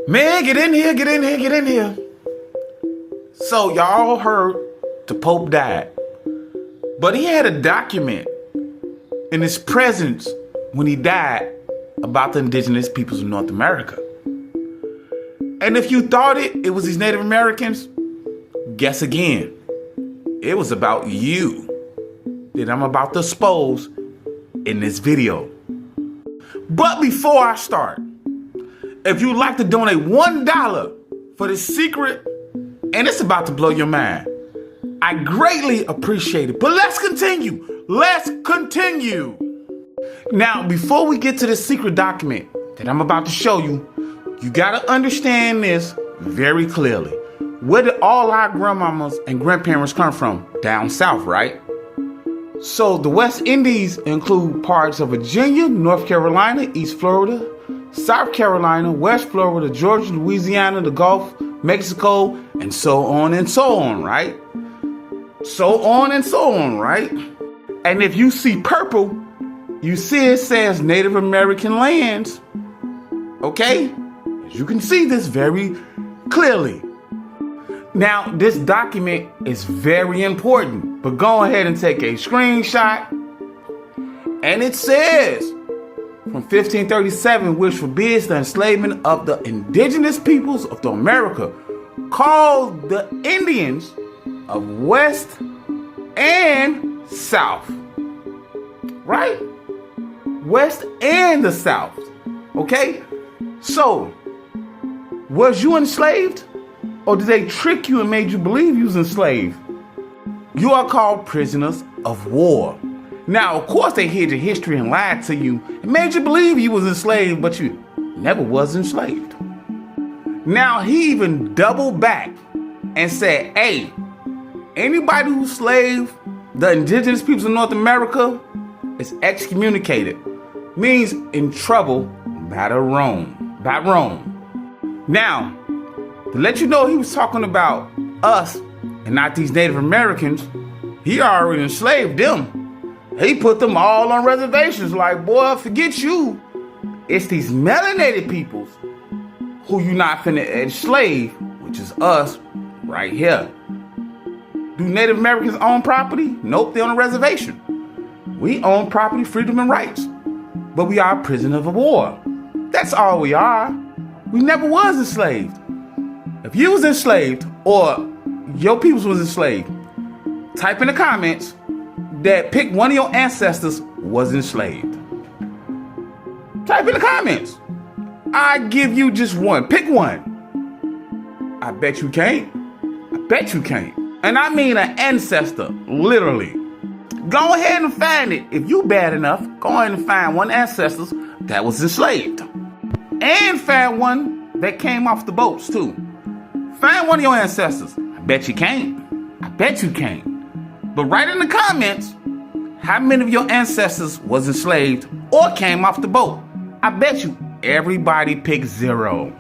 Man, get in here, get in here, get in here. So y'all heard the Pope died. But he had a document in his presence when he died about the indigenous peoples of North America. And if you thought it was these Native Americans, guess again. It was about you that I'm about to expose in this video. But before I start, if you'd like to donate $1 for this secret, and it's about to blow your mind, I greatly appreciate it. But let's continue. Let's continue. Now, before we get to this secret document that I'm about to show you, you gotta understand this very clearly. Where did all our grandmamas and grandparents come from? Down south, right? So the West Indies include parts of Virginia, North Carolina, East Florida, South Carolina, West Florida, Georgia, Louisiana, the Gulf, Mexico, and so on and so on, right? So on and so on, right? And if you see purple, you see it says Native American lands, okay? As you can see this very clearly. Now, this document is very important, but go ahead and take a screenshot. And it says, from 1537, which forbids the enslavement of the indigenous peoples of America, called the Indians of West and South. Right? West and the South. Okay? So, was you enslaved? Or did they trick you and made you believe you was enslaved? You are called prisoners of war. Now, of course, they hid your history and lied to you and made you believe you was enslaved, but you never was enslaved. Now, he even doubled back and said, hey, anybody who slaved the indigenous peoples of North America is excommunicated. Means in trouble by Rome. Now, to let you know he was talking about us and not these Native Americans, he already enslaved them. He put them all on reservations like, boy, forget you. It's these melanated peoples who you not finna enslave, which is us right here. Do Native Americans own property? Nope, they're on a reservation. We own property, freedom, and rights. But we are prisoners of war. That's all we are. We never was enslaved. If you was enslaved or your peoples was enslaved, type in the comments that pick one of your ancestors was enslaved. Type in the comments. I give you just one. Pick one. I bet you can't. I bet you can't. And I mean an ancestor, literally. Go ahead and find it. If you bad enough, go ahead and find one ancestor that was enslaved. And find one that came off the boats too. Find one of your ancestors. I bet you can't. I bet you can't. But write in the comments how many of your ancestors was enslaved or came off the boat. I bet you everybody picked 0.